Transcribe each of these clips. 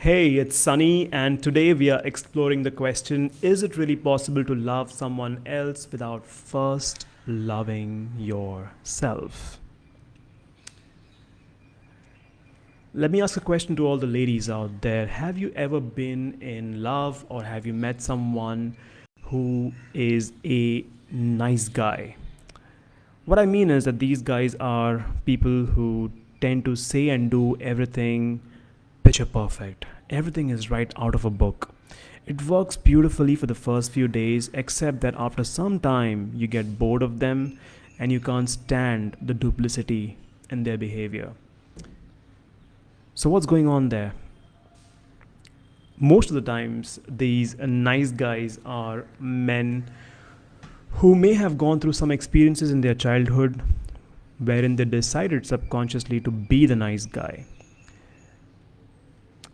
Hey, it's Sunny, and today we are exploring the question, is it really possible to love someone else without first loving yourself? Let me ask a question to all the ladies out there. Have you ever been in love or have you met someone who is a nice guy? What I mean is that these guys are people who tend to say and do everything picture perfect. Everything is right out of a book. It works beautifully for the first few days, except that after some time you get bored of them and you can't stand the duplicity in their behavior. So, what's going on there? Most of the times, these nice guys are men who may have gone through some experiences in their childhood wherein they decided subconsciously to be the nice guy.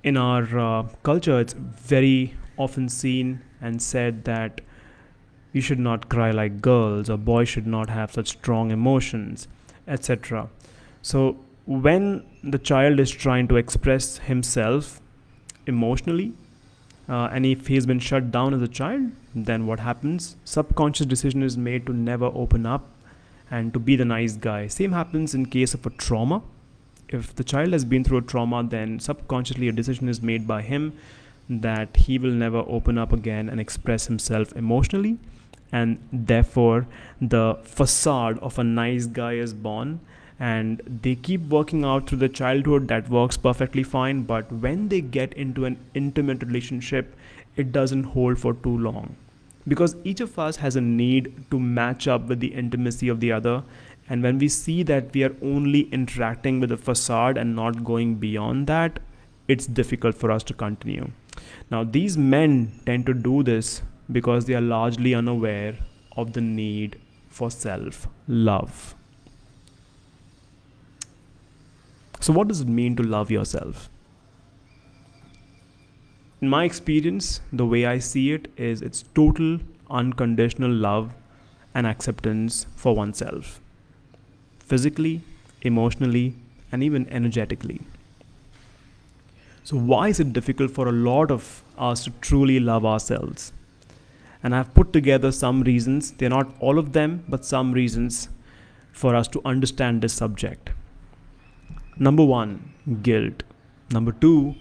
In our culture, it's very often seen and said that you should not cry like girls, or boys should not have such strong emotions, etc. So, when the child is trying to express himself emotionally, and if he's been shut down as a child, then what happens? Subconscious decision is made to never open up and to be the nice guy. Same happens in case of a trauma. If the child has been through a trauma, then subconsciously a decision is made by him that he will never open up again and express himself emotionally, and therefore the facade of a nice guy is born, and they keep working out through the childhood. That works perfectly fine, but when they get into an intimate relationship, it doesn't hold for too long, because each of us has a need to match up with the intimacy of the other. And when we see that we are only interacting with the facade and not going beyond that, it's difficult for us to continue. Now, these men tend to do this because they are largely unaware of the need for self love. So, what does it mean to love yourself? In my experience, the way I see it is it's total unconditional love and acceptance for oneself, physically, emotionally, and even energetically. So, why is it difficult for a lot of us to truly love ourselves? And I've put together some reasons, they're not all of them, but some reasons for us to understand this subject. Number one, guilt. Number two,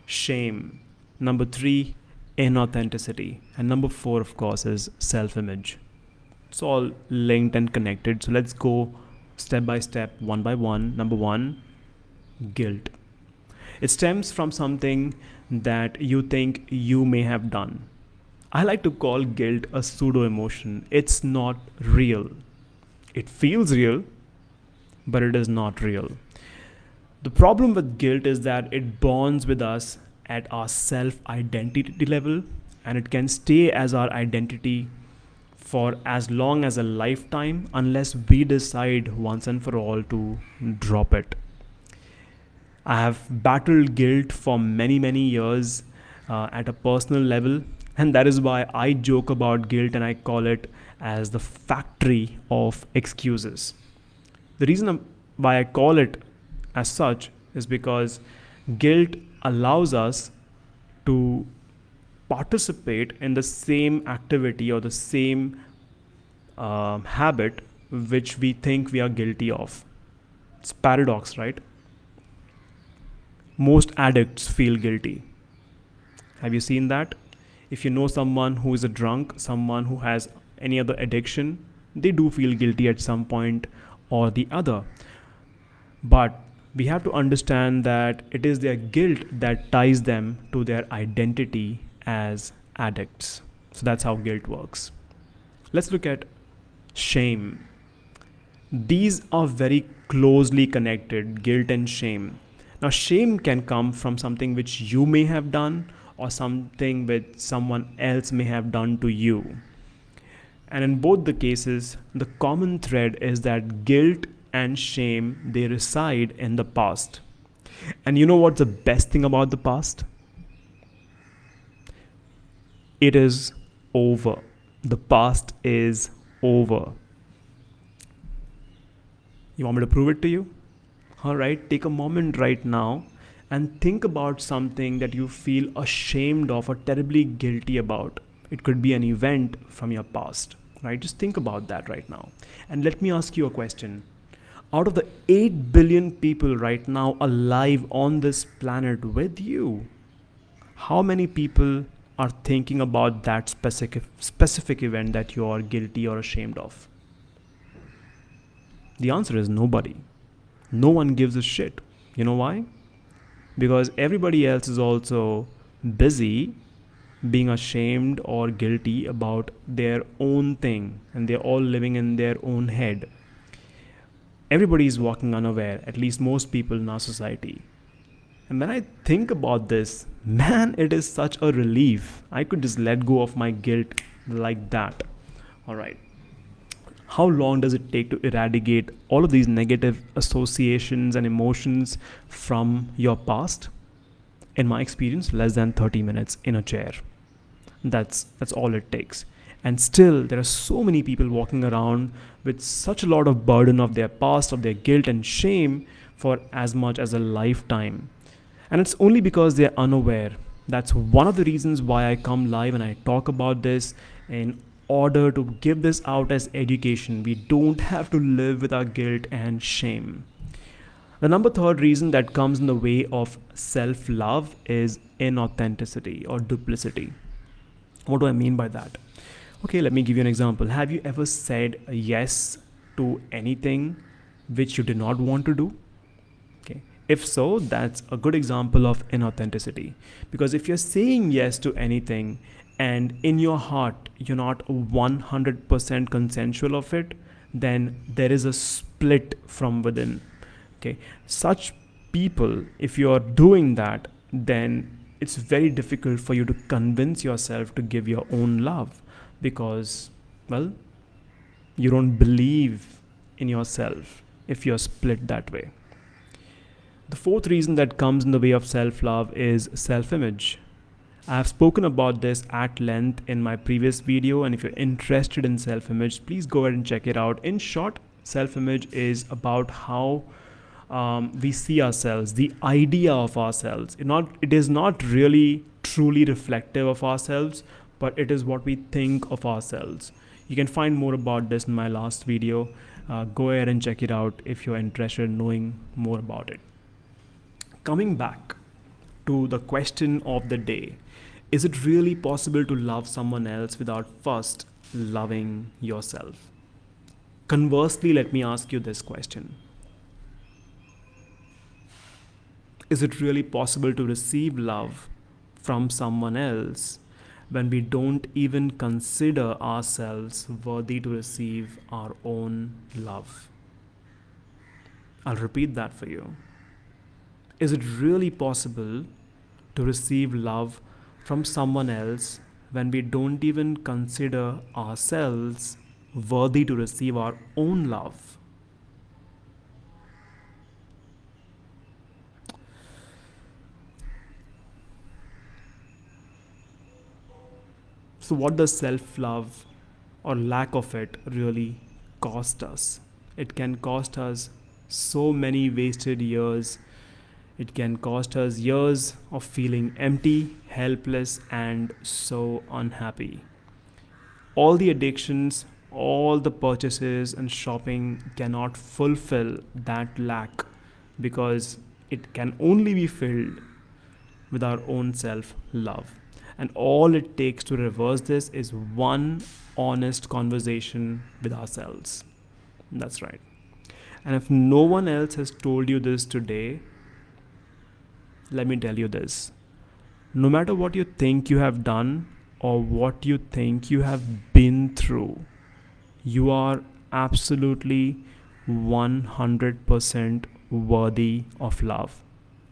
shame. Number three, inauthenticity. And number four, of course, is self image. It's all linked and connected. So let's go step by step, one by one. Number one, guilt. It stems from something that you think you may have done. I like to call guilt a pseudo emotion. It's not real. It feels real, but it is not real. The problem with guilt is that it bonds with us at our self identity level, and it can stay as our identity for as long as a lifetime unless we decide once and for all to drop it. I have battled guilt for many, many years at a personal level, and that is why I joke about guilt and I call it as the factory of excuses. The reason why I call it as such is because guilt allows us to participate in the same activity or the same habit which we think we are guilty of. It's paradox, right? Most addicts feel guilty. Have you seen that? If you know someone who is a drunk, someone who has any other addiction, they do feel guilty at some point or the other. But we have to understand that it is their guilt that ties them to their identity as addicts. So that's how guilt works. Let's look at shame. These are very closely connected, guilt and shame. Now, shame can come from something which you may have done or something which someone else may have done to you. And in both the cases, the common thread is that guilt and shame, they reside in the past. And you know what's the best thing about the past? It is over. The past is over. You want me to prove it to you? All right, take a moment right now and think about something that you feel ashamed of or terribly guilty about. It could be an event from your past, right? Just think about that right now. And let me ask you a question. Out of the 8 billion people right now alive on this planet with you, how many people are thinking about that specific event that you are guilty or ashamed of? The answer is nobody. No one gives a shit. You know why? Because everybody else is also busy being ashamed or guilty about their own thing, and they're all living in their own head. Everybody is walking unaware, at least most people in our society. And when I think about this, man, it is such a relief. I could just let go of my guilt like that. All right. How long does it take to eradicate all of these negative associations and emotions from your past? In my experience, less than 30 minutes in a chair. That's all it takes. And still, there are so many people walking around with such a lot of burden of their past, of their guilt and shame for as much as a lifetime. And it's only because they're unaware. That's one of the reasons why I come live and I talk about this, in order to give this out as education. We don't have to live with our guilt and shame. The number third reason that comes in the way of self-love is inauthenticity or duplicity. What do I mean by that? Okay, let me give you an example. Have you ever said yes to anything which you did not want to do? Okay. If so, that's a good example of inauthenticity. Because if you're saying yes to anything and in your heart you're not 100% consensual of it, then there is a split from within. Okay. Such people, if you're doing that, then it's very difficult for you to convince yourself to give your own love, because, well, you don't believe in yourself if you're split that way. The fourth reason that comes in the way of self-love is self-image. I have spoken about this at length in my previous video, and if you're interested in self-image, please go ahead and check it out. In short, self-image is about how we see ourselves, the idea of ourselves. It is not really truly reflective of ourselves, but it is what we think of ourselves. You can find more about this in my last video. Go ahead and check it out if you're interested in knowing more about it. Coming back to the question of the day, is it really possible to love someone else without first loving yourself? Conversely, let me ask you this question. Is it really possible to receive love from someone else when we don't even consider ourselves worthy to receive our own love? I'll repeat that for you. Is it really possible to receive love from someone else when we don't even consider ourselves worthy to receive our own love? So what does self-love or lack of it really cost us? It can cost us so many wasted years. It can cost us years of feeling empty, helpless, and so unhappy. All the addictions, all the purchases and shopping cannot fulfill that lack, because it can only be filled with our own self-love. And all it takes to reverse this is one honest conversation with ourselves. That's right. And if no one else has told you this today, let me tell you this. No matter what you think you have done or what you think you have been through, you are absolutely 100% worthy of love,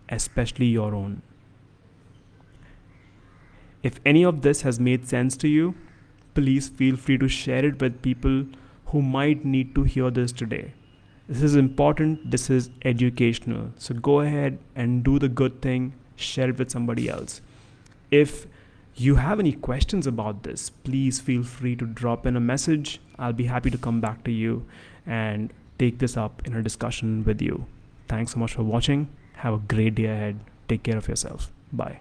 especially your own. If any of this has made sense to you, please feel free to share it with people who might need to hear this today. This is important, this is educational. So go ahead and do the good thing, share it with somebody else. If you have any questions about this, please feel free to drop in a message. I'll be happy to come back to you and take this up in a discussion with you. Thanks so much for watching. Have a great day ahead. Take care of yourself. Bye.